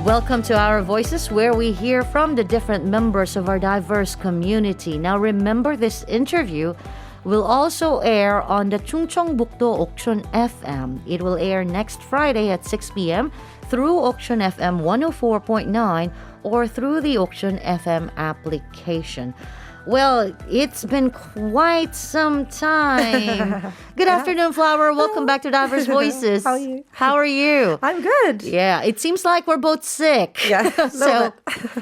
Welcome to Our Voices, where we hear from the different members of our diverse community. Now, remember, this interview will also air on the Chungcheongbukdo Okchon FM. It will air next Friday at 6 p.m. through Okchon FM 104.9 or through the Okchon FM application. Well, it's been quite some time. Good afternoon, Flower. Welcome back to Diverse Voices. How are you? How are you? I'm good. Yeah, it seems like we're both sick. Yeah, So,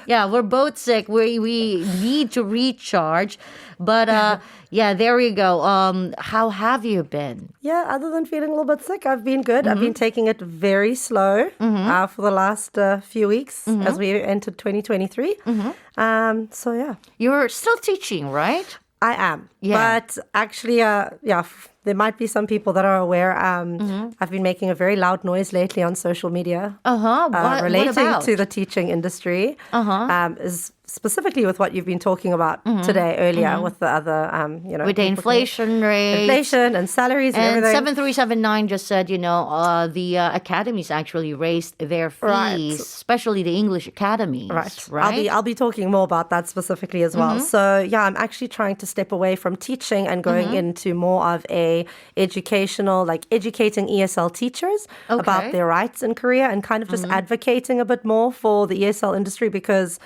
yeah, we're both sick. We need to recharge. But yeah, there you go. How have you been? Yeah, other than feeling a little bit sick, I've been good. I've been taking it very slow for the last few weeks as we entered 2023. So yeah. You're still teaching, right? I am. Yeah. But actually, there might be some people that are aware. I've been making a very loud noise lately on social media. What Relating about? to the teaching industry. Is specifically with what you've been talking about today earlier with the other, With the inflation rate. inflation and salaries and And everything. 7379 just said, the academies actually raised their fees, Right. especially the English academies. Right. I'll be talking more about that specifically as well. So yeah, I'm actually trying to step away from teaching and going into more of a educational, like educating ESL teachers about their rights in Korea and kind of just advocating a bit more for the ESL industry because,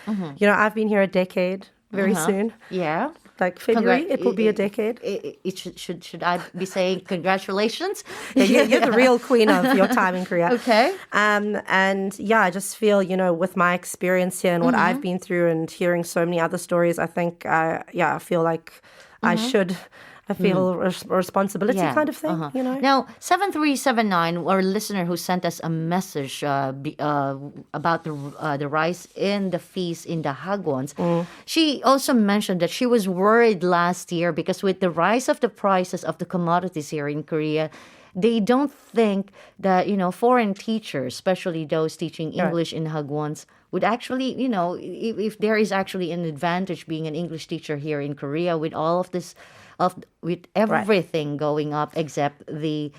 I've been here a decade very soon. Yeah. Like February, it will be a decade. Should I be saying congratulations? Yeah, you're the real queen of your time in Korea. Okay. And yeah, I just feel, with my experience here and what I've been through and hearing so many other stories, I think, I feel like I feel responsibility kind of thing, Now, 7379, our listener who sent us a message about the rise in the fees in the hagwons, she also mentioned that she was worried last year because with the rise of the prices of the commodities here in Korea, they don't think that, foreign teachers, especially those teaching English in hagwons, would actually, if there is actually an advantage being an English teacher here in Korea with all of this, with everything going up except the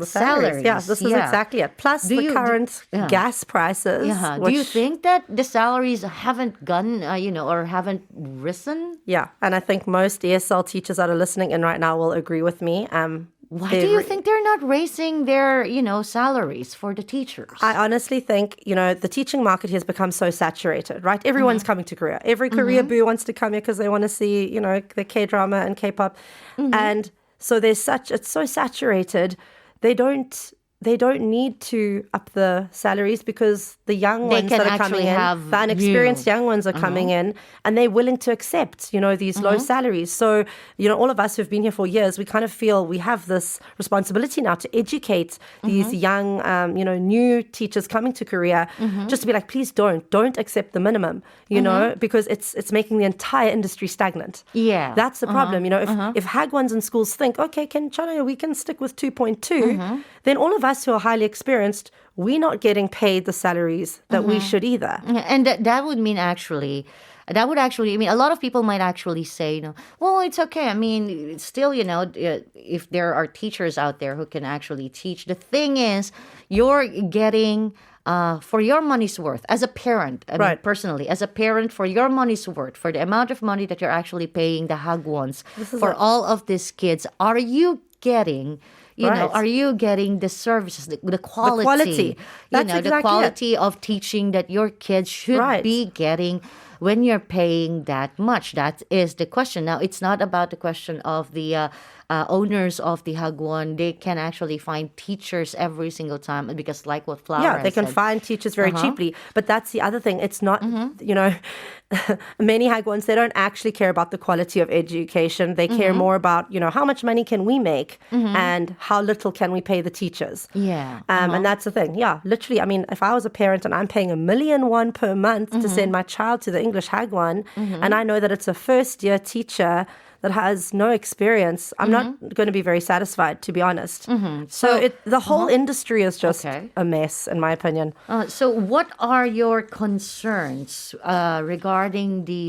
salaries. Yeah, this is exactly it. Plus the current gas prices. Yeah. Do you think that the salaries haven't gone, or haven't risen? Yeah, and I think most ESL teachers that are listening in right now will agree with me. Why do you think they're not raising their, salaries for the teachers? I honestly think, the teaching market has become so saturated, right? Everyone's coming to Korea. Every Korea boo wants to come here because they want to see, the K-drama and K-pop. And so it's so saturated. They don't need to up the salaries because the young ones that are coming in, the unexperienced young ones are coming in and they're willing to accept, these low salaries. So, all of us who've been here for years, we kind of feel we have this responsibility now to educate these young, new teachers coming to Korea just to be like, please don't accept the minimum, because it's making the entire industry stagnant. Yeah. That's the problem. If hagwons in schools think, okay, we can stick with 2.2, then all of us who are highly experienced, we're not getting paid the salaries that we should either. And that would mean actually, a lot of people might actually say, well, it's okay. I mean, it's still, if there are teachers out there who can actually teach, the thing is, you're getting for your money's worth as a parent. I mean, personally, as a parent, for your money's worth, for the amount of money that you're actually paying the hagwons for all of these kids, are you getting... are you getting the services, the quality? That's exactly the quality of teaching that your kids should be getting when you're paying that much? That is the question. Now, it's not about the question of the owners of the hagwon. They can actually find teachers every single time because like what Flower they can said, find teachers very cheaply. But that's the other thing. It's not, many hagwons, they don't actually care about the quality of education. They care more about, how much money can we make and how little can we pay the teachers. Yeah. And that's the thing. Yeah, literally, I mean, if I was a parent and I'm paying $1 million per month to send my child to the English hagwon, and I know that it's a first-year teacher that has no experience, I'm not going to be very satisfied, to be honest. So the whole industry is just Okay. a mess, in my opinion. So, what are your concerns regarding the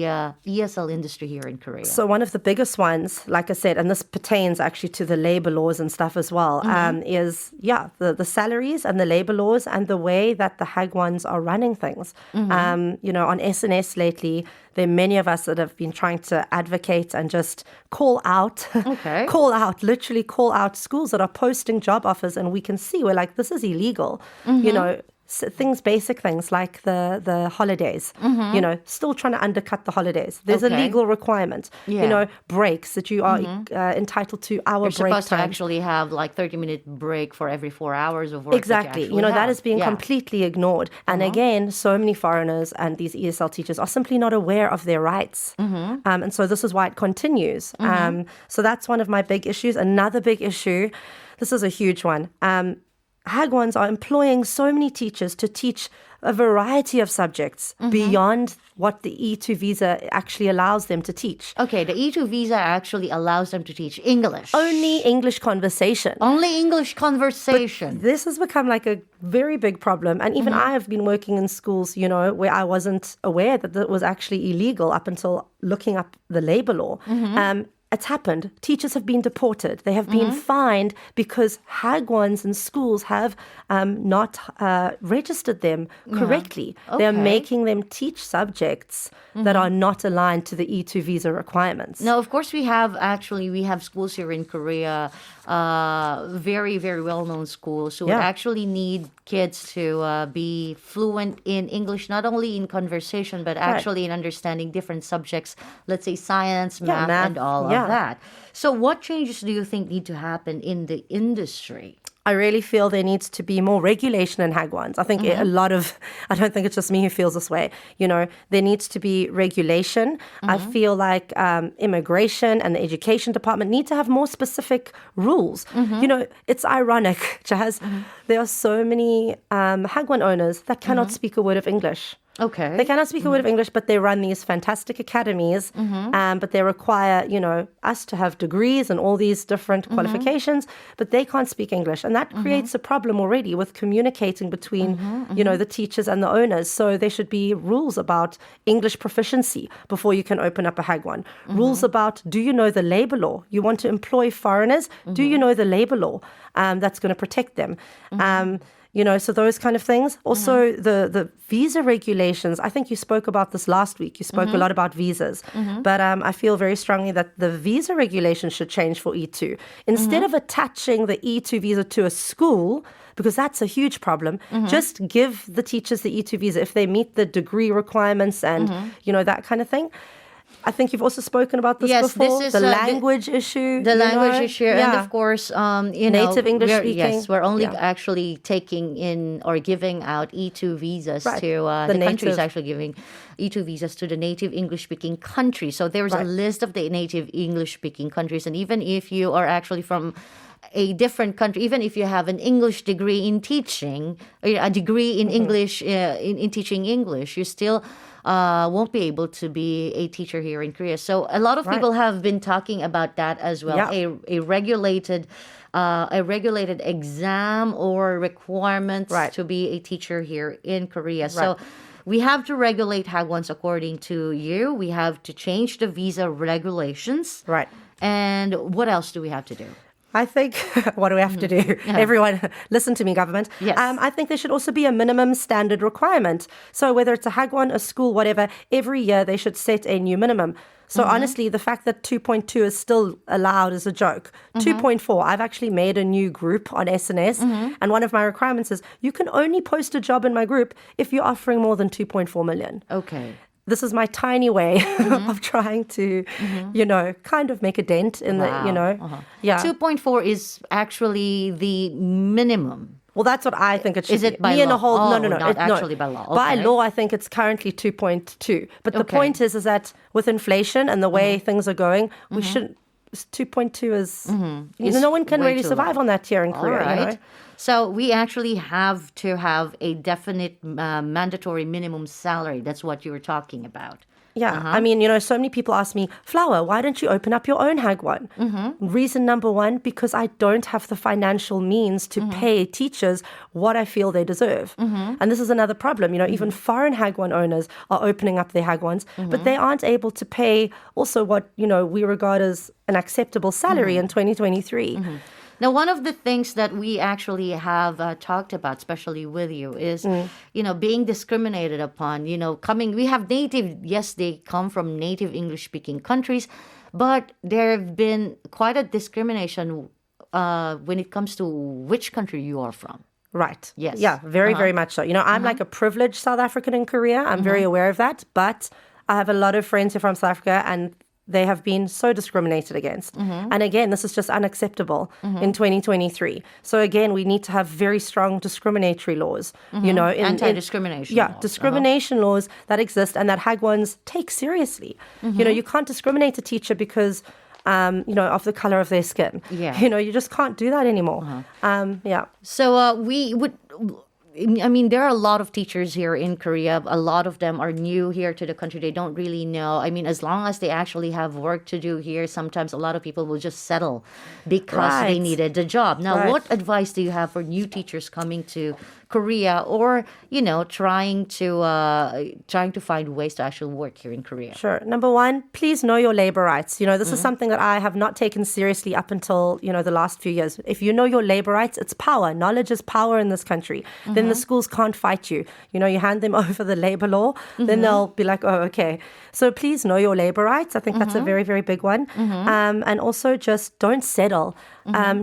ESL industry here in Korea? So one of the biggest ones, like I said, and this pertains actually to the labor laws and stuff as well, is the salaries and the labor laws and the way that the Hagwons are running things. On SNS lately, there are many of us that have been trying to advocate and just call out, Okay. literally call out schools that are posting job offers, and we can see we're like, this is illegal. Basic things like the holidays, still trying to undercut the holidays. There's a Okay. legal requirement, Yeah. breaks that you are entitled to hour You're break supposed to time. actually have like 30-minute break for every 4 hours of work. that Exactly. you actually That have. is being Yeah. completely ignored. And again, so many foreigners and these ESL teachers are simply not aware of their rights. And so this is why it continues. So that's one of my big issues. Another big issue, this is a huge one. Hagwons are employing so many teachers to teach a variety of subjects beyond what the E2 visa actually allows them to teach. Okay, the E2 visa actually allows them to teach English. Only English conversation. Only English conversation. This has become like a very big problem. And even I have been working in schools, where I wasn't aware that that was actually illegal up until looking up the labor law. It's happened. Teachers have been deported. They have been fined because Hagwons and schools have not registered them correctly. They're Okay. making them teach subjects that are not aligned to the E2 visa requirements. Now, of course, we have schools here in Korea, very, very well-known schools who would Yeah. actually need kids to be fluent in English, not only in conversation, but actually in understanding different subjects, let's say science, math, math, and all yeah. of that. So what changes do you think need to happen in the industry? I really feel there needs to be more regulation in Hagwons. I think I don't think it's just me who feels this way. There needs to be regulation. I feel like immigration and the education department need to have more specific rules. It's ironic, Jazz. There are so many Hagwon owners that cannot speak a word of English. Okay. They cannot speak a word of English, but they run these fantastic academies. But they require, us to have degrees and all these different qualifications, but they can't speak English. And that creates a problem already with communicating between, the teachers and the owners. So there should be rules about English proficiency before you can open up a Hagwon. Rules about, do you know the labor law? You want to employ foreigners? Do you know the labor law that's going to protect them? So those kind of things. Also, the visa regulations, I think you spoke about this last week. You spoke a lot about visas. But I feel very strongly that the visa regulations should change for E2. Instead of attaching the E2 visa to a school, because that's a huge problem, just give the teachers the E2 visa if they meet the degree requirements and, that kind of thing. I think you've also spoken about this Yes, before. this is, the the- language issue. The language issue, and Yeah. of course, Native English speaking. Yes, we're only Yeah. actually taking in or giving out E2 visas Right. to The the country is native- actually giving E2 visas to the native English speaking countries. So there's a Right. list of the native English speaking countries, and even if you are actually from a different country, even if you have an English degree in teaching, a degree in English in teaching English, you still won't be able to be a teacher here in Korea. So a lot of people have been talking about that as well. Yeah. A regulated exam or requirements Right. to be a teacher here in Korea. So we have to regulate Hagwons according to you. We have to change the visa regulations. Right. And what else do we have to do? I think, what do we have to do? Everyone, listen to me, government. Yes. I think there should also be a minimum standard requirement. So whether it's a Hagwon, a school, whatever, every year they should set a new minimum. So honestly, the fact that 2.2 is still allowed is a joke. 2.4, I've actually made a new group on SNS. And one of my requirements is you can only post a job in my group if you're offering more than 2.4 million. Okay. This is my tiny way of trying to, kind of make a dent in the, yeah. 2.4 is actually the minimum. Well, that's what I think it should Is it be. by Me and a law? whole, Oh, no. not actually by law. By Okay. law, I think it's currently 2.2. But the Okay. point is that with inflation and the way things are going, we shouldn't. 2.2 is, It's no one can way really too survive low. on that here in All Korea. right. So we actually have to have a definite mandatory minimum salary. That's what you were talking about. Yeah, I mean, so many people ask me, Flower, why don't you open up your own Hagwon? Reason number one, because I don't have the financial means to pay teachers what I feel they deserve. And this is another problem. Even foreign Hagwon owners are opening up their Hagwons, but they aren't able to pay also what, we regard as an acceptable salary in 2023. Now, one of the things that we actually have talked about, especially with you, is, being discriminated upon, we have yes, they come from native English-speaking countries, but there have been quite a discrimination when it comes to which country you are from. Right. Yes. Yeah, very much so. I'm like a privileged South African in Korea. I'm very aware of that, but I have a lot of friends who are from South Africa, and they have been so discriminated against. And again, this is just unacceptable in 2023. So again, we need to have very strong discriminatory laws, Anti-discrimination laws. Discrimination laws that exist and that Hagwons take seriously. You can't discriminate a teacher because of the color of their skin. Yeah. You just can't do that anymore. So we would... I mean, there are a lot of teachers here in Korea. A lot of them are new here to the country. They don't really know. I mean, as long as they actually have work to do here, sometimes a lot of people will just settle because they needed the job. Now, what advice do you have for new teachers coming to Korea, or trying to find ways to actually work here in Korea? Sure. Number one, please know your labor rights. This is something that I have not taken seriously up until the last few years. If you know your labor rights, it's power. Knowledge is power in this country. Then the schools can't fight you. You hand them over the labor law, then they'll be like, oh, okay. So please know your labor rights. I think that's a very, very big one. And also just don't settle.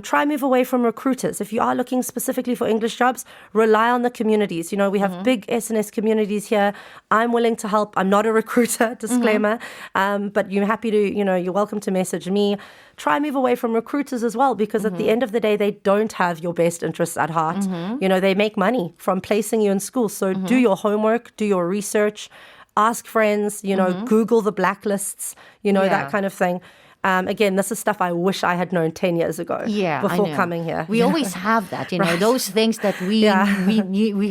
Try move away from recruiters. If you are looking specifically for English jobs, rely on the communities. We have big SNS communities here. I'm willing to help. I'm not a recruiter, disclaimer. But you're happy to, you're welcome to message me. Try move away from recruiters as well, because at the end of the day, they don't have your best interests at heart. They make money from placing you in school. So do your homework, do your research, ask friends, Google the blacklists, that kind of thing. Again, this is stuff I wish I had known 10 years ago before coming here. We always have that, those things that we actually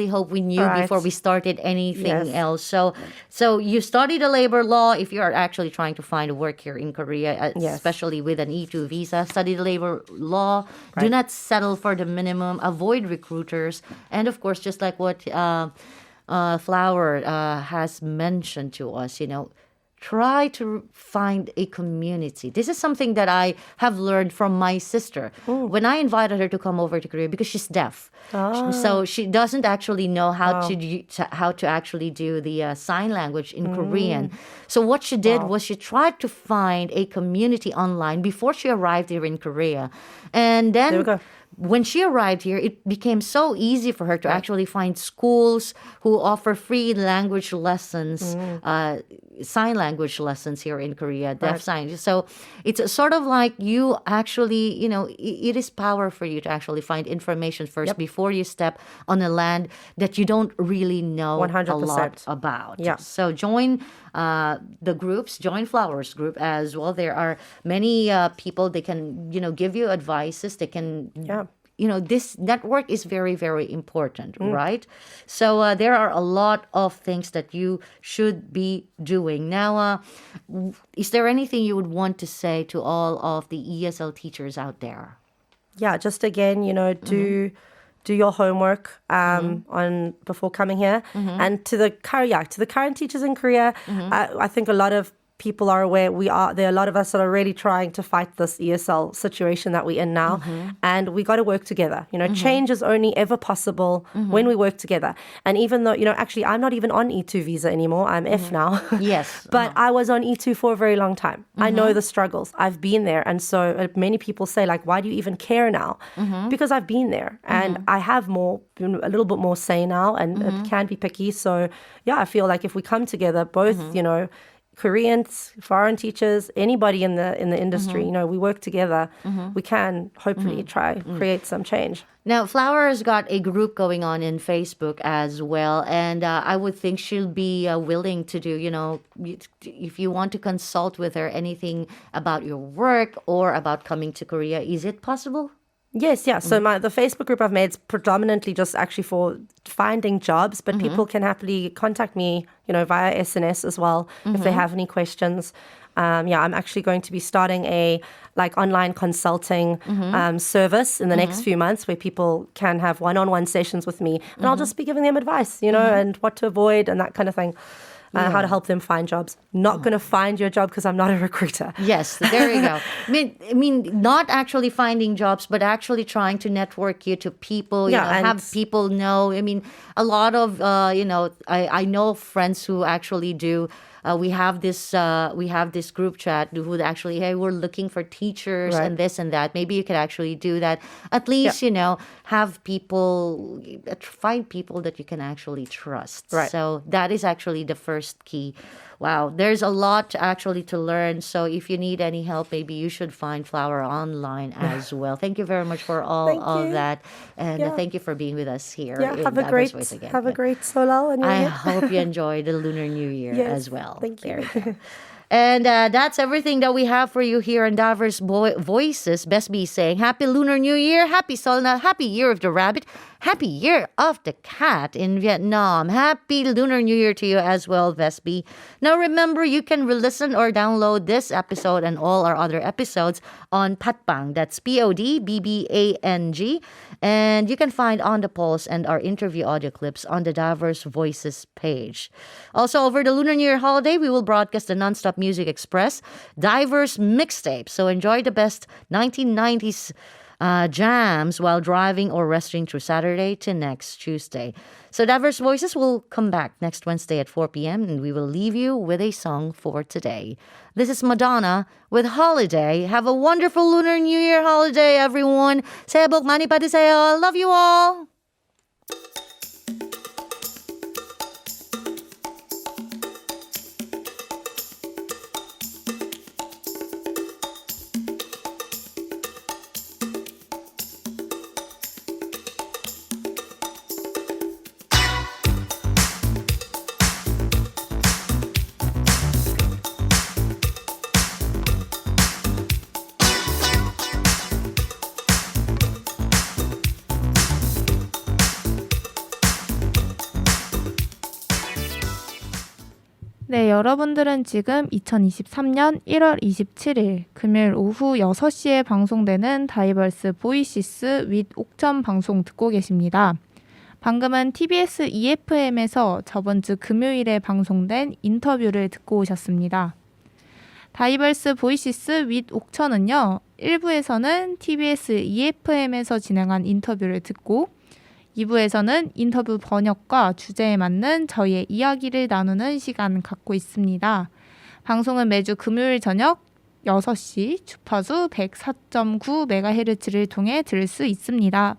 hope we knew before we started anything else. So you study the labor law if you are actually trying to find work here in Korea, especially with an E2 visa. Study the labor law. Do not settle for the minimum. Avoid recruiters. And of course, just like what Flower has mentioned to us, try to find a community. This is something that I have learned from my sister. When I invited her to come over to Korea, because she's deaf, so she doesn't actually know how to actually do the sign language in Korean. So what she did was she tried to find a community online before she arrived here in Korea, and then. There we go. When she arrived here, it became so easy for her to actually find schools who offer free language lessons, sign language lessons here in Korea, deaf sign. So it's sort of like you actually, it is power for you to actually find information first before you step on a land that you don't really know 100%. a lot about. Yeah. So join the groups, join Flowers group as well. There are many people, they can, give you advices. They can, this network is very, very important, right? So there are a lot of things that you should be doing. Now, is there anything you would want to say to all of the ESL teachers out there? Yeah, just again, do your homework on before coming here. And to the current teachers in Korea, I think a lot of people are aware there are a lot of us that are really trying to fight this ESL situation that we're in now. And we got to work together. Change is only ever possible when we work together. And even though, actually, I'm not even on E2 visa anymore. I'm F now. Yes. But I was on E2 for a very long time. I know the struggles. I've been there. And so many people say, like, why do you even care now? Because I've been there. And I have a little bit more say now, and it can be picky. So, yeah, I feel like if we come together, both, Koreans, foreign teachers, anybody in the industry, we work together. We can hopefully try create some change. Now, Flower's got a group going on in Facebook as well, and I would think she'll be willing to do, if you want to consult with her anything about your work or about coming to Korea. Is it possible? Yes, yeah. So the Facebook group I've made is predominantly just actually for finding jobs, but people can happily contact me, via SNS as well if they have any questions. I'm actually going to be starting a online consulting service in the next few months where people can have one-on-one sessions with me, and I'll just be giving them advice, and what to avoid and that kind of thing. How to help them find jobs. Not going to find your job because I'm not a recruiter. Yes, there you go. I mean, not actually finding jobs, but actually trying to network you to people. Have people know. I mean, a lot of I know friends who actually do. We have this group chat who actually, hey, we're looking for teachers and this and that. Maybe you could actually do that. At least have people, find people that you can actually trust. Right. So that is actually the first key. Wow, there's a lot actually to learn. So if you need any help, maybe you should find Flower online as well. Thank you very much for all of that. And thank you for being with us here. Yeah, in have a Diverse great Voice again. have a great Solal. I hope you enjoy the Lunar New Year as well. Thank you. There you go. And that's everything that we have for you here on Diverse Voices. Best be saying Happy Lunar New Year, Happy Solna, Happy Year of the Rabbit, Happy Year of the Cat in Vietnam. Happy Lunar New Year to you as well, Vesby. Now remember, you can re-listen or download this episode and all our other episodes on Patbang. That's PODBBANG. And you can find On the Pulse and our interview audio clips on the Diverse Voices page. Also, over the Lunar New Year holiday, we will broadcast the Nonstop Music Express Diverse Mixtape. So enjoy the best 1990s jams while driving or resting through Saturday to next Tuesday. So Diverse Voices will come back next Wednesday at 4 p.m. and we will leave you with a song for today. This is Madonna with Holiday. Have a wonderful Lunar New Year holiday, everyone. 새해 복 많이 받으세요. Love you all. 네, 여러분들은 지금 2023년 1월 27일 금요일 오후 6시에 방송되는 다이버스 보이시스 윗 옥천 방송 듣고 계십니다. 방금은 TBS EFM에서 저번 주 금요일에 방송된 인터뷰를 듣고 오셨습니다. 다이버스 보이시스 윗 옥천은요, 1부에서는 TBS EFM에서 진행한 인터뷰를 듣고 2부에서는 인터뷰 번역과 주제에 맞는 저희의 이야기를 나누는 시간 갖고 있습니다. 방송은 매주 금요일 저녁 6시 주파수 104.9MHz를 통해 들을 수 있습니다.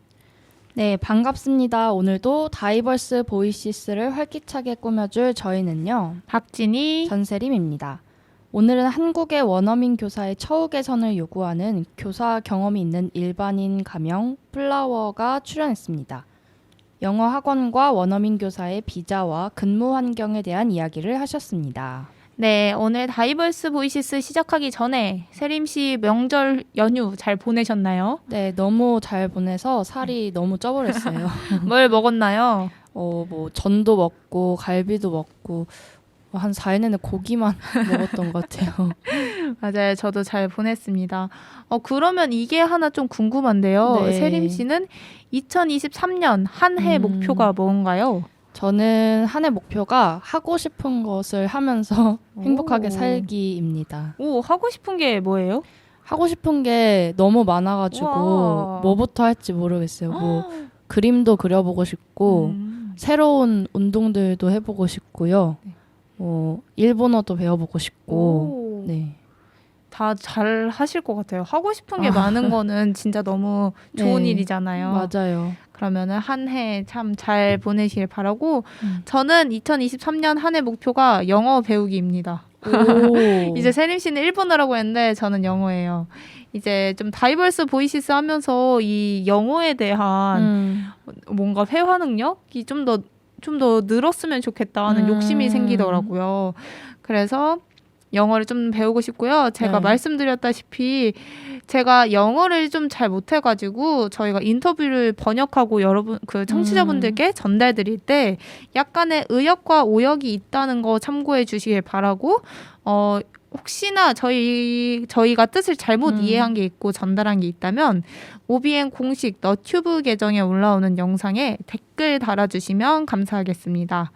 네, 반갑습니다. 오늘도 다이버스 보이시스를 활기차게 꾸며줄 저희는요. 박진희, 전세림입니다. 오늘은 한국의 원어민 교사의 처우 개선을 요구하는 교사 경험이 있는 일반인 가명 플라워가 출연했습니다. 영어 학원과 원어민 교사의 비자와 근무 환경에 대한 이야기를 하셨습니다. 네, 오늘 다이버스 보이시스 시작하기 전에 세림 씨 명절 연휴 잘 보내셨나요? 네, 너무 잘 보내서 살이 너무 쪄버렸어요. 뭘 먹었나요? 전도 먹고 갈비도 먹고 한 4일 내내 고기만 먹었던 것 같아요. 맞아요. 저도 잘 보냈습니다. 그러면 이게 하나 좀 궁금한데요. 네. 세림 씨는 2023년 한 해 목표가 뭔가요? 저는 한 해 목표가 하고 싶은 것을 하면서 행복하게 오. 살기입니다. 오, 하고 싶은 게 뭐예요? 하고 싶은 게 너무 많아가지고 우와. 뭐부터 할지 모르겠어요. 그림도 그려보고 싶고 새로운 운동들도 해보고 싶고요. 네. 일본어도 배워보고 싶고 오. 네. 다 잘 하실 것 같아요. 하고 싶은 게 많은 거는 진짜 너무 좋은 네. 일이잖아요. 맞아요. 그러면은 한 해 참 잘 보내시길 바라고 저는 2023년 한 해 목표가 영어 배우기입니다. 오. 이제 세림 씨는 일본어라고 했는데 저는 영어예요. 이제 좀 다이버스 보이시스 하면서 이 영어에 대한 뭔가 회화 능력이 좀 더 늘었으면 좋겠다 하는 욕심이 생기더라고요. 그래서 영어를 좀 배우고 싶고요. 제가 네. 말씀드렸다시피 제가 영어를 좀 잘 못해가지고 저희가 인터뷰를 번역하고 여러분 그 청취자분들께 전달드릴 때 약간의 의역과 오역이 있다는 거 참고해 주시길 바라고 혹시나 저희가 뜻을 잘못 이해한 게 있고 전달한 게 있다면 OBN 공식 너튜브 계정에 올라오는 영상에 댓글 달아주시면 감사하겠습니다.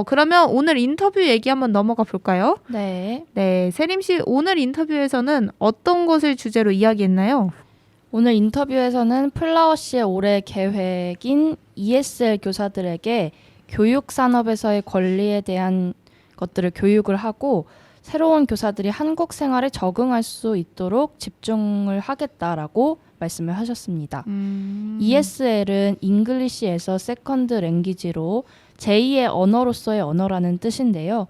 그러면 오늘 인터뷰 얘기 한번 넘어가 볼까요? 네. 네, 세림 씨 오늘 인터뷰에서는 어떤 것을 주제로 이야기했나요? 오늘 인터뷰에서는 플라워 씨의 올해 계획인 ESL 교사들에게 교육 산업에서의 권리에 대한 것들을 교육을 하고 새로운 교사들이 한국 생활에 적응할 수 있도록 집중을 하겠다라고 말씀을 하셨습니다. ESL은 잉글리시에서 세컨드 랭귀지로 제2의 언어로서의 언어라는 뜻인데요.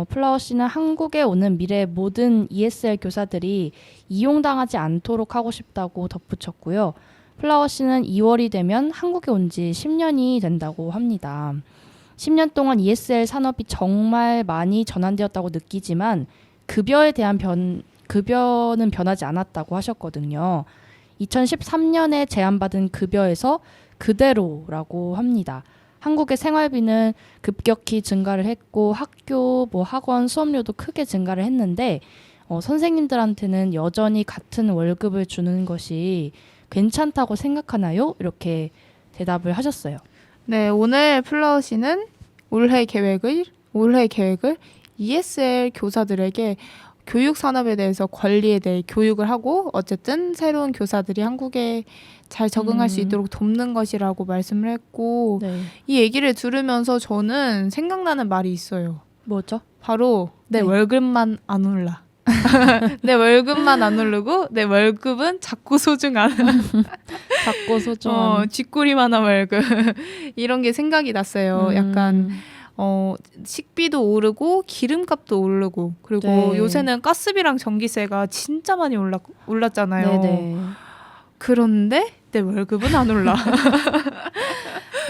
플라워 씨는 한국에 오는 미래 모든 ESL 교사들이 이용당하지 않도록 하고 싶다고 덧붙였고요. 플라워 씨는 2월이 되면 한국에 온 지 10년이 된다고 합니다. 10년 동안 ESL 산업이 정말 많이 전환되었다고 느끼지만 급여에 대한 급여는 변하지 않았다고 하셨거든요. 2013년에 제안받은 급여에서 그대로라고 합니다. 한국의 생활비는 급격히 증가를 했고 학교, 학원 수업료도 크게 증가를 했는데 선생님들한테는 여전히 같은 월급을 주는 것이 괜찮다고 생각하나요? 이렇게 대답을 하셨어요. 네, 오늘 플라워 씨는 올해 계획을 ESL 교사들에게 교육 산업에 대해서 권리에 대해 교육을 하고 어쨌든 새로운 교사들이 한국에 잘 적응할 수 있도록 돕는 것이라고 말씀을 했고 네. 이 얘기를 들으면서 저는 생각나는 말이 있어요. 뭐죠? 바로 내 네. 월급만 안 올라. 내 월급만 안 오르고 내 월급은 작고 소중한 작고 소중한 쥐꼬리만한 월급 이런 게 생각이 났어요. 약간 식비도 오르고 기름값도 오르고 그리고 네. 요새는 가스비랑 전기세가 진짜 많이 올랐잖아요. 네네. 그런데 내 월급은 안 올라.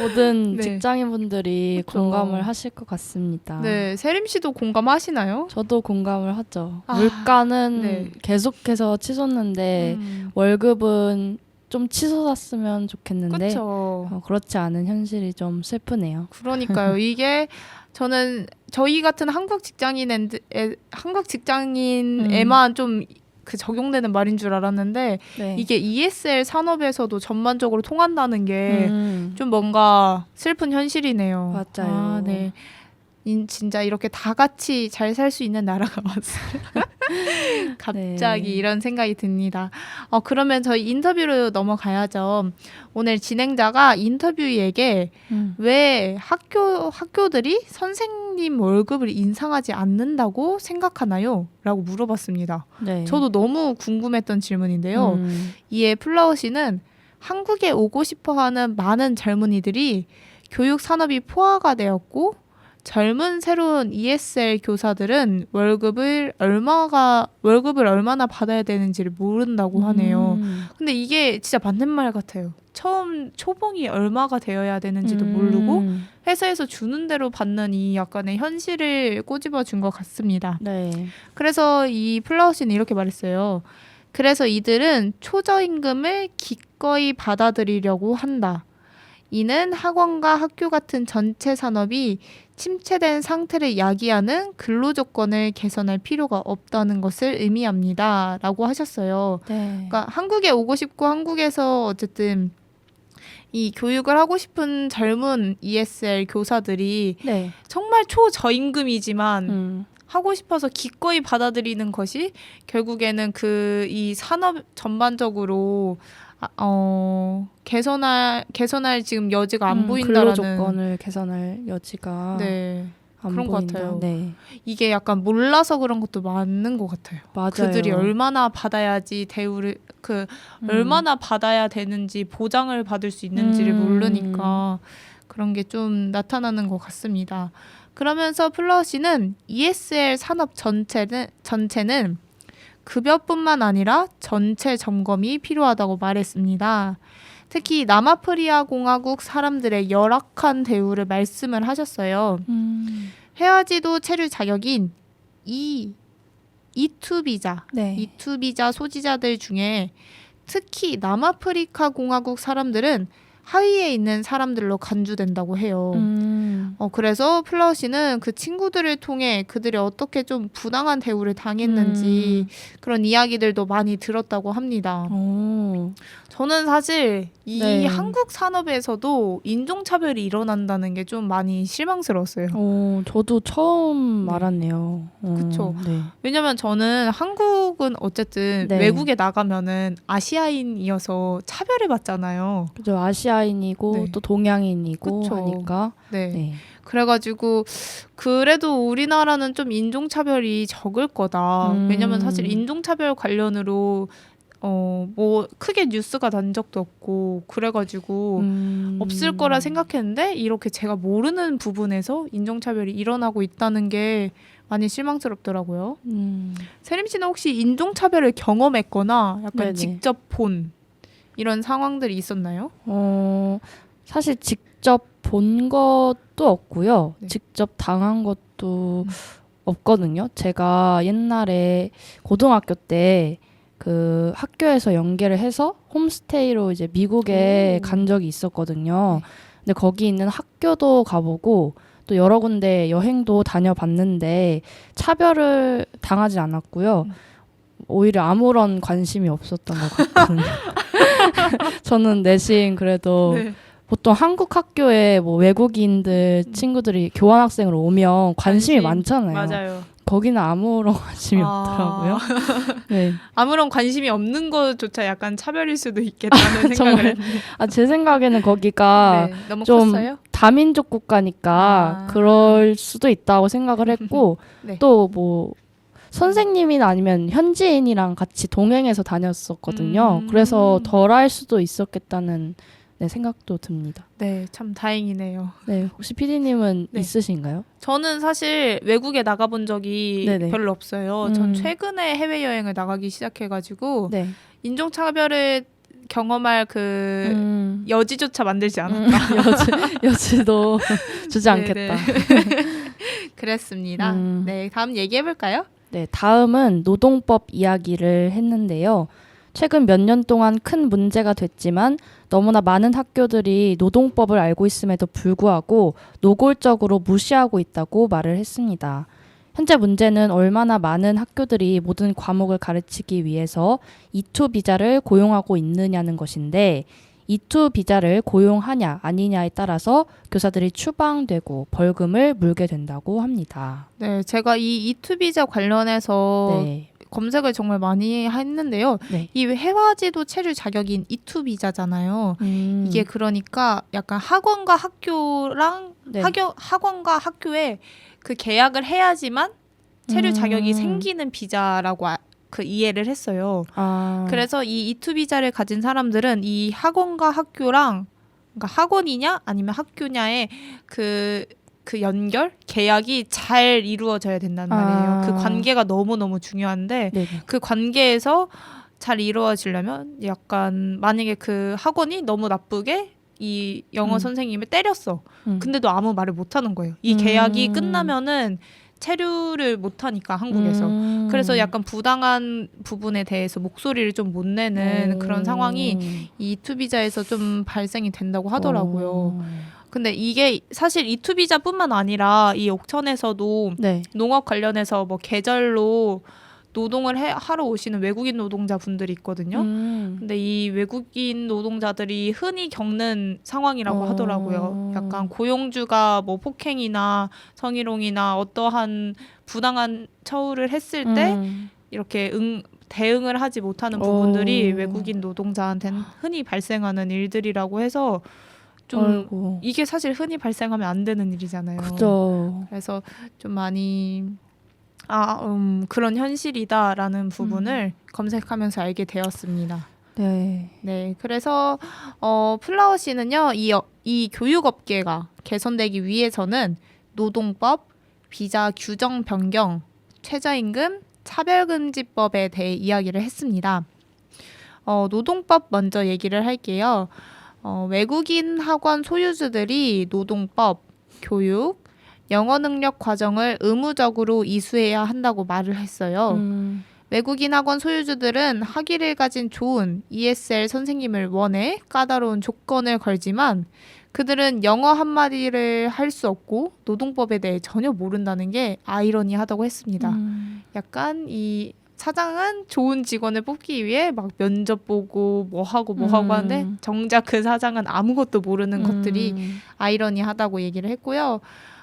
모든 네. 직장인분들이 그쵸. 공감을 하실 것 같습니다. 네, 세림 씨도 공감하시나요? 저도 공감을 하죠. 아, 물가는 네. 계속해서 치솟는데 월급은 좀 치솟았으면 좋겠는데 그렇죠. 그렇지 않은 현실이 좀 슬프네요. 그러니까요. 이게 저는 저희 같은 한국 직장인에만 좀 그 적용되는 말인 줄 알았는데 네. 이게 ESL 산업에서도 전반적으로 통한다는 게 좀 음, 뭔가 슬픈 현실이네요. 맞아요. 아, 네. 진짜 이렇게 다 같이 잘 살 수 있는 나라가 왔어요. 갑자기 네. 이런 생각이 듭니다. 그러면 저희 인터뷰로 넘어가야죠. 오늘 진행자가 인터뷰에게 왜 학교들이 선생님 월급을 인상하지 않는다고 생각하나요? 라고 물어봤습니다. 네. 저도 너무 궁금했던 질문인데요. 이에 플라워 씨는 한국에 오고 싶어하는 많은 젊은이들이 교육 산업이 포화가 되었고 젊은 새로운 ESL 교사들은 월급을 얼마나 받아야 되는지를 모른다고 하네요. 근데 이게 진짜 맞는 말 같아요. 초봉이 얼마가 되어야 되는지도 모르고 회사에서 주는 대로 받는 이 약간의 현실을 꼬집어 준 것 같습니다. 네. 그래서 이 플라워 씨는 이렇게 말했어요. 그래서 이들은 최저임금을 기꺼이 받아들이려고 한다. 이는 학원과 학교 같은 전체 산업이 침체된 상태를 야기하는 근로조건을 개선할 필요가 없다는 것을 의미합니다. 라고 하셨어요. 네. 그러니까 한국에 오고 싶고 한국에서 어쨌든 이 교육을 하고 싶은 젊은 ESL 교사들이 네. 정말 초저임금이지만 하고 싶어서 기꺼이 받아들이는 것이 결국에는 이 산업 전반적으로 개선할 지금 여지가 안 보인다라는 근로조건을 개선할 여지가 네. 안 그런 것 보인다. 같아요. 네. 이게 약간 몰라서 그런 것도 맞는 것 같아요. 맞아요. 그들이 얼마나 받아야지 대우를 얼마나 받아야 되는지 보장을 받을 수 있는지를 모르니까 그런 게 좀 나타나는 것 같습니다. 그러면서 플라워 씨는 ESL 산업 전체는 급여뿐만 아니라 전체 점검이 필요하다고 말했습니다. 특히 남아프리아 공화국 사람들의 열악한 대우를 말씀을 하셨어요. 회화지도 체류 자격인 이 E2 비자, 네. E2 비자 소지자들 중에 특히 남아프리카 공화국 사람들은 하위에 있는 사람들로 간주된다고 해요. 그래서 플라워 씨는 그 친구들을 통해 그들이 어떻게 좀 부당한 대우를 당했는지 그런 이야기들도 많이 들었다고 합니다. 오. 저는 사실 이 네. 한국 산업에서도 인종차별이 일어난다는 게 좀 많이 실망스러웠어요. 저도 처음 네. 알았네요. 그쵸. 네. 왜냐면 저는 한국은 어쨌든 네. 외국에 나가면은 아시아인이어서 차별을 받잖아요. 그죠. 아시아인이고 네. 또 동양인이고 그쵸. 하니까. 네. 네. 그래가지고 그래도 우리나라는 좀 인종차별이 적을 거다. 왜냐면 사실 인종차별 관련으로 뭐 크게 뉴스가 난 적도 없고 그래가지고 없을 거라 생각했는데 이렇게 제가 모르는 부분에서 인종차별이 일어나고 있다는 게 많이 실망스럽더라고요. 세림 씨는 혹시 인종차별을 경험했거나 약간 네네. 직접 본 이런 상황들이 있었나요? 사실 직접 본 것도 없고요. 네. 직접 당한 것도 없거든요. 제가 옛날에 고등학교 때 그 학교에서 연계를 해서 홈스테이로 이제 미국에 간 적이 있었거든요. 근데 거기 있는 학교도 가보고 또 여러 군데 여행도 다녀봤는데 차별을 당하지 않았고요. 오히려 아무런 관심이 없었던 것 같거든요. 저는 내신 그래도 네. 보통 한국 학교에 뭐 외국인들 친구들이 교환학생으로 오면 관심이 많잖아요. 맞아요. 거기는 아무런 관심이 없더라고요. 네. 아무런 관심이 없는 것조차 약간 차별일 수도 있겠다는 생각을 정말. 했는데. 제 생각에는 거기가 네, 너무 좀 컸어요? 다민족 국가니까 그럴 수도 있다고 생각을 했고 네. 또 뭐 선생님이나 아니면 현지인이랑 같이 동행해서 다녔었거든요. 그래서 덜할 수도 있었겠다는 생각도 듭니다. 네, 참 다행이네요. 네, 혹시 PD님은 네. 있으신가요? 저는 사실 외국에 나가본 적이 네네. 별로 없어요. 전 최근에 해외여행을 나가기 시작해가지고 네. 인종차별을 경험할 그 여지조차 만들지 않았다. 여지도 주지 않겠다. 그랬습니다. 네, 다음 얘기해볼까요? 네, 다음은 노동법 이야기를 했는데요. 최근 몇 년 동안 큰 문제가 됐지만 너무나 많은 학교들이 노동법을 알고 있음에도 불구하고 노골적으로 무시하고 있다고 말을 했습니다. 현재 문제는 얼마나 많은 학교들이 모든 과목을 가르치기 위해서 E2 비자를 고용하고 있느냐는 것인데 E2 비자를 고용하냐 아니냐에 따라서 교사들이 추방되고 벌금을 물게 된다고 합니다. 네, 제가 이 E2 비자 관련해서 네. 검색을 정말 많이 했는데요. 네. 이 회화지도 체류 자격인 E2 비자잖아요. 이게 그러니까 약간 학원과 학교랑 네. 학원과 학교에 그 계약을 해야지만 체류 자격이 생기는 비자라고 그 이해를 했어요. 그래서 이 E2 비자를 가진 사람들은 이 학원과 학교랑 그러니까 학원이냐 아니면 학교냐의 그 연결 계약이 잘 이루어져야 된다는 말이에요. 그 관계가 너무너무 중요한데 네네. 그 관계에서 잘 이루어지려면 약간 만약에 그 학원이 너무 나쁘게 이 영어 선생님을 때렸어. 근데도 아무 말을 못 하는 거예요. 이 계약이 끝나면은 체류를 못 하니까 한국에서. 그래서 약간 부당한 부분에 대해서 목소리를 좀 못 내는 그런 상황이 이 E2 비자에서 좀 발생이 된다고 하더라고요. 근데 이게 사실 E2 비자뿐만 아니라 이 옥천에서도 네. 농업 관련해서 뭐 계절로 노동을 하러 오시는 외국인 노동자분들이 있거든요. 근데 이 외국인 노동자들이 흔히 겪는 상황이라고 하더라고요. 약간 고용주가 뭐 폭행이나 성희롱이나 어떠한 부당한 처우를 했을 때 이렇게 대응을 하지 못하는 부분들이 외국인 노동자한테는 흔히 발생하는 일들이라고 해서 좀 아이고. 이게 사실 흔히 발생하면 안 되는 일이잖아요. 그죠. 그래서 좀 많이 그런 현실이다라는 부분을 검색하면서 알게 되었습니다. 네. 네, 그래서 플라워 씨는요, 이 교육업계가 개선되기 위해서는 노동법, 비자 규정 변경, 최저임금, 차별금지법에 대해 이야기를 했습니다. 노동법 먼저 얘기를 할게요. 외국인 학원 소유주들이 노동법, 교육, 영어 능력 과정을 의무적으로 이수해야 한다고 말을 했어요. 외국인 학원 소유주들은 학위를 가진 좋은 ESL 선생님을 원해 까다로운 조건을 걸지만 그들은 영어 한마디를 할 수 없고 노동법에 대해 전혀 모른다는 게 아이러니하다고 했습니다. 약간 이 사장은 좋은 직원을 뽑기 위해 막 면접 보고 뭐 하고 하는데 정작 그 사장은 아무것도 모르는 것들이 아이러니하다고 얘기를 했고요.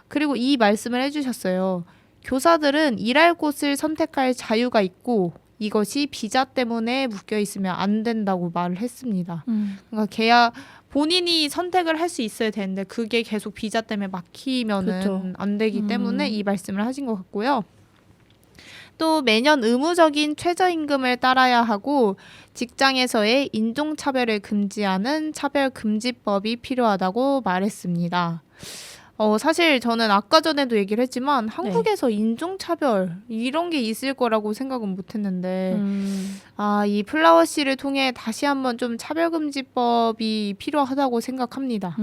그리고 이 말씀을 해주셨어요. 교사들은 일할 곳을 선택할 자유가 있고 이것이 비자 때문에 묶여 있으면 안 된다고 말을 했습니다. 그러니까 본인이 선택을 할 수 있어야 되는데 그게 계속 비자 때문에 막히면은 그쵸. 안 되기 때문에 이 말씀을 하신 것 같고요. 또 매년 의무적인 최저임금을 따라야 하고 직장에서의 인종차별을 금지하는 차별금지법이 필요하다고 말했습니다. 사실 저는 아까 전에도 얘기를 했지만 한국에서 인종차별 이런 게 있을 거라고 생각은 못했는데 이 플라워 씨를 통해 다시 한번 좀 차별금지법이 필요하다고 생각합니다.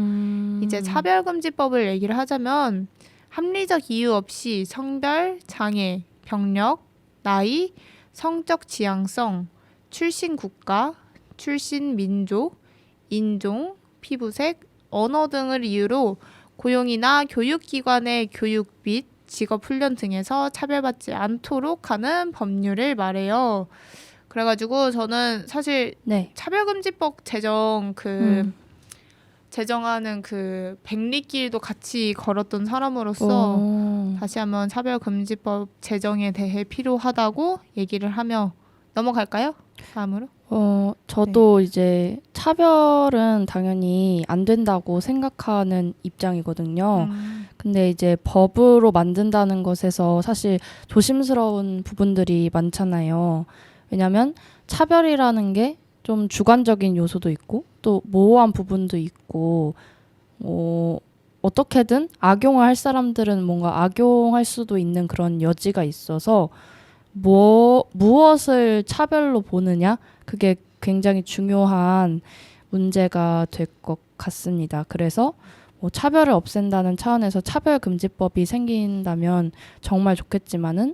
이제 차별금지법을 얘기를 하자면 합리적 이유 없이 성별, 장애, 병력, 나이, 성적 지향성, 출신 국가, 출신 민족, 인종, 피부색, 언어 등을 이유로 고용이나 교육기관의 교육 및 직업훈련 등에서 차별받지 않도록 하는 법률을 말해요. 그래가지고 저는 사실 차별금지법 제정하는 그 백리길도 같이 걸었던 사람으로서 다시 한번 차별금지법 제정에 대해 필요하다고 얘기를 하며 넘어갈까요? 다음으로. 저도 이제 차별은 당연히 안 된다고 생각하는 입장이거든요. 근데 이제 법으로 만든다는 것에서 사실 조심스러운 부분들이 많잖아요. 왜냐하면 차별이라는 게 좀 주관적인 요소도 있고 또 모호한 부분도 있고 어떻게든 악용을 할 사람들은 뭔가 악용할 수도 있는 그런 여지가 있어서 무엇을 차별로 보느냐 그게 굉장히 중요한 문제가 될 것 같습니다. 그래서 차별을 없앤다는 차원에서 차별금지법이 생긴다면 정말 좋겠지만은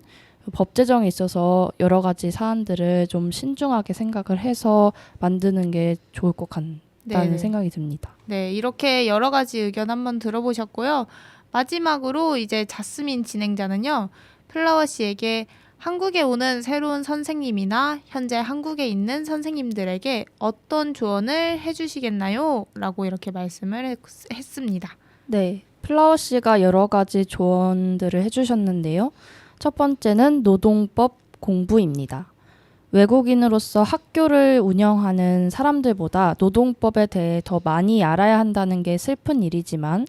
법 제정에 있어서 여러 가지 사안들을 좀 신중하게 생각을 해서 만드는 게 좋을 것 같다는 생각이 듭니다. 네, 이렇게 여러 가지 의견 한번 들어보셨고요. 마지막으로 이제 자스민 진행자는요. 플라워 씨에게 한국에 오는 새로운 선생님이나 현재 한국에 있는 선생님들에게 어떤 조언을 해주시겠나요? 라고 이렇게 말씀을 했습니다. 네, 플라워 씨가 여러 가지 조언들을 해주셨는데요. 첫 번째는 노동법 공부입니다. 외국인으로서 학교를 운영하는 사람들보다 노동법에 대해 더 많이 알아야 한다는 게 슬픈 일이지만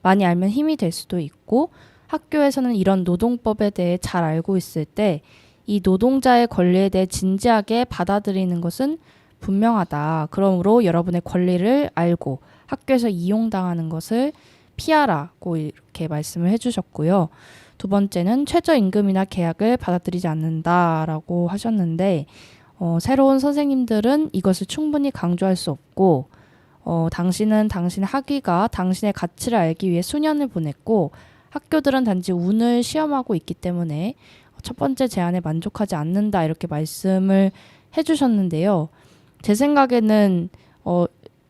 많이 알면 힘이 될 수도 있고 학교에서는 이런 노동법에 대해 잘 알고 있을 때 이 노동자의 권리에 대해 진지하게 받아들이는 것은 분명하다. 그러므로 여러분의 권리를 알고 학교에서 이용당하는 것을 피하라고 이렇게 말씀을 해주셨고요. 두 번째는 최저임금이나 계약을 받아들이지 않는다라고 하셨는데 새로운 선생님들은 이것을 충분히 강조할 수 없고 당신은 당신의 학위가 당신의 가치를 알기 위해 수년을 보냈고 학교들은 단지 운을 시험하고 있기 때문에 첫 번째 제안에 만족하지 않는다 이렇게 말씀을 해주셨는데요. 제 생각에는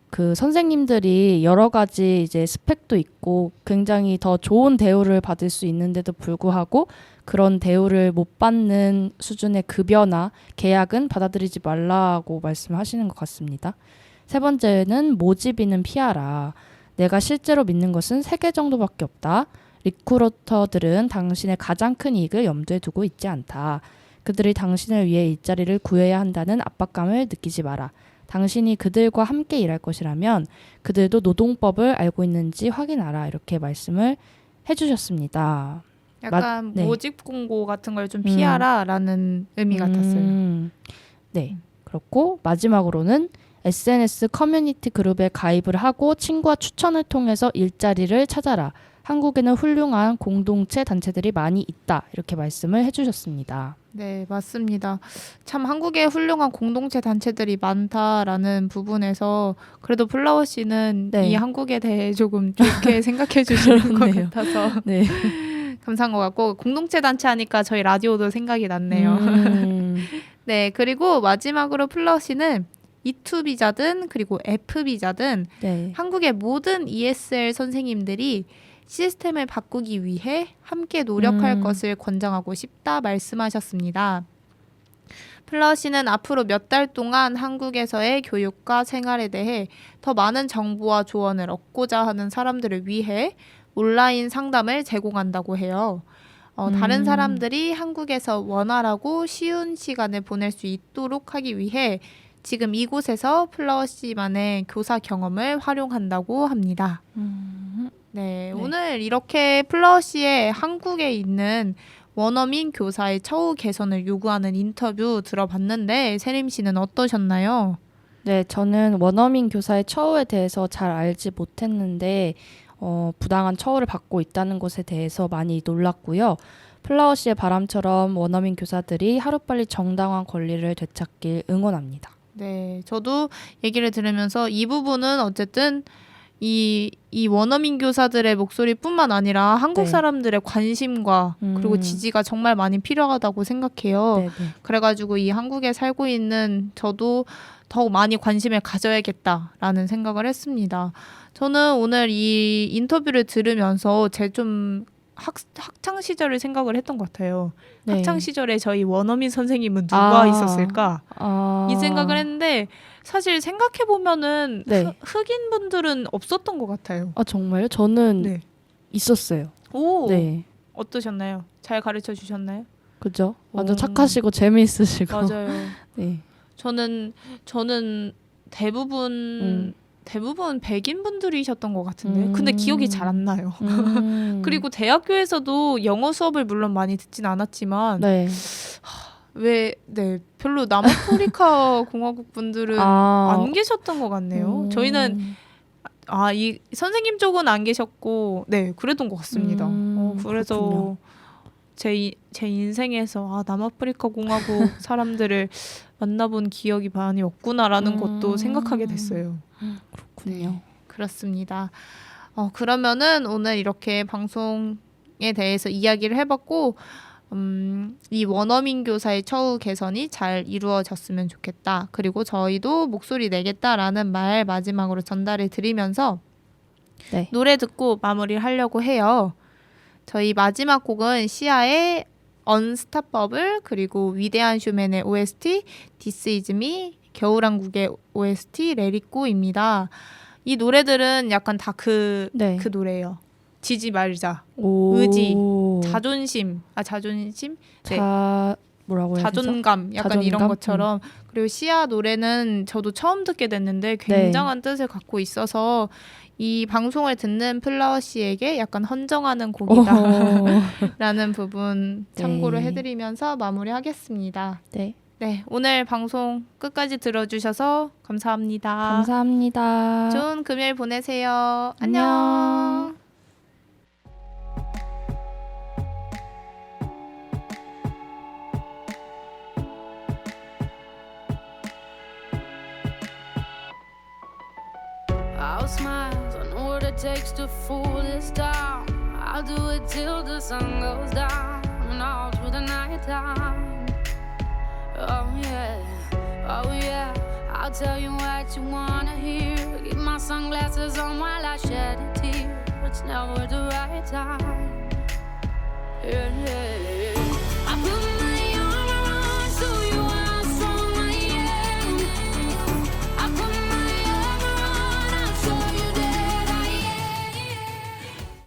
그 선생님들이 여러 가지 이제 스펙도 있고 굉장히 더 좋은 대우를 받을 수 있는데도 불구하고 그런 대우를 못 받는 수준의 급여나 계약은 받아들이지 말라고 말씀하시는 것 같습니다. 세 번째는 모집인은 피하라. 내가 실제로 믿는 것은 3개 정도밖에 없다. 리크루터들은 당신의 가장 큰 이익을 염두에 두고 있지 않다. 그들이 당신을 위해 일자리를 구해야 한다는 압박감을 느끼지 마라. 당신이 그들과 함께 일할 것이라면 그들도 노동법을 알고 있는지 확인하라. 이렇게 말씀을 해주셨습니다. 약간 모집 공고 같은 걸 좀 피하라라는 의미 같았어요. 네, 그렇고 마지막으로는 SNS 커뮤니티 그룹에 가입을 하고 친구와 추천을 통해서 일자리를 찾아라. 한국에는 훌륭한 공동체 단체들이 많이 있다. 이렇게 말씀을 해주셨습니다. 네, 맞습니다. 참 한국에 훌륭한 공동체 단체들이 많다라는 부분에서 그래도 플라워 씨는 네. 이 한국에 대해 조금 좋게 생각해 주시는 것 그렇네요. 같아서 네. 감사한 것 같고 공동체 단체 하니까 저희 라디오도 생각이 났네요. 네, 그리고 마지막으로 플라워 씨는 E2 비자든 그리고 F 비자든 네. 한국의 모든 ESL 선생님들이 시스템을 바꾸기 위해 함께 노력할 것을 권장하고 싶다 말씀하셨습니다. 플라워 씨는 앞으로 몇 달 동안 한국에서의 교육과 생활에 대해 더 많은 정보와 조언을 얻고자 하는 사람들을 위해 온라인 상담을 제공한다고 해요. 다른 사람들이 한국에서 원활하고 쉬운 시간을 보낼 수 있도록 하기 위해 지금 이곳에서 플라워 씨만의 교사 경험을 활용한다고 합니다. 네, 오늘 이렇게 플라워 씨의 한국에 있는 원어민 교사의 처우 개선을 요구하는 인터뷰 들어봤는데 세림 씨는 어떠셨나요? 네, 저는 원어민 교사의 처우에 대해서 잘 알지 못했는데 부당한 처우를 받고 있다는 것에 대해서 많이 놀랐고요. 플라워 씨의 바람처럼 원어민 교사들이 하루빨리 정당한 권리를 되찾길 응원합니다. 네, 저도 얘기를 들으면서 이 부분은 어쨌든 이 원어민 교사들의 목소리뿐만 아니라 한국 네. 사람들의 관심과 그리고 지지가 정말 많이 필요하다고 생각해요. 네, 네. 그래가지고 이 한국에 살고 있는 저도 더욱 많이 관심을 가져야겠다라는 생각을 했습니다. 저는 오늘 이 인터뷰를 들으면서 제 좀 학창 시절을 생각을 했던 것 같아요. 네. 학창 시절에 저희 원어민 선생님은 누가 있었을까? 이 생각을 했는데 사실 생각해 보면은 네. 흑인 분들은 없었던 것 같아요. 정말요? 저는 네. 있었어요. 오, 네. 어떠셨나요? 잘 가르쳐 주셨나요? 그죠? 완전 오. 착하시고 재미있으시고. 맞아요. 네. 저는 대부분 백인 분들이셨던 것 같은데 근데 기억이 잘 안 나요. 그리고 대학교에서도 영어 수업을 물론 많이 듣진 않았지만 네. 별로 남아프리카 공화국 분들은 안 계셨던 것 같네요. 저희는 이 선생님 쪽은 안 계셨고 네 그랬던 것 같습니다. 그래서 그렇군요. 제 인생에서 남아프리카 공화국 사람들을 만나본 기억이 많이 없구나라는 것도 생각하게 됐어요. 그렇군요. 네, 그렇습니다. 그러면은 오늘 이렇게 방송에 대해서 이야기를 해봤고 이 원어민 교사의 처우 개선이 잘 이루어졌으면 좋겠다. 그리고 저희도 목소리 내겠다라는 말 마지막으로 전달해 드리면서 네. 노래 듣고 마무리를 하려고 해요. 저희 마지막 곡은 시아의 언스탑버블 그리고 위대한 쇼맨의 OST This Is Me 겨울왕국의 OST Let It Go입니다. 이 노래들은 약간 다 그 네. 노래예요. 지지 말자, 오. 의지, 자존심. 네. 뭐라고 해야 되죠? 자존감 약간 이런 자존감? 것처럼 그리고 시아 노래는 저도 처음 듣게 됐는데 굉장한 뜻을 갖고 있어서 이 방송을 듣는 플라워 씨에게 약간 헌정하는 곡이다라는 부분 참고로 네. 해드리면서 마무리하겠습니다. 네. 네, 오늘 방송 끝까지 들어주셔서 감사합니다. 감사합니다. 좋은 금요일 보내세요. 안녕. 안녕. I'll smile, I know what it takes to fool this town. I'll do it till the sun goes down and all through the night time. Oh yeah, I'll tell you what you wanna hear. Keep my sunglasses on while I shed a tear. It's never the right time. Yeah.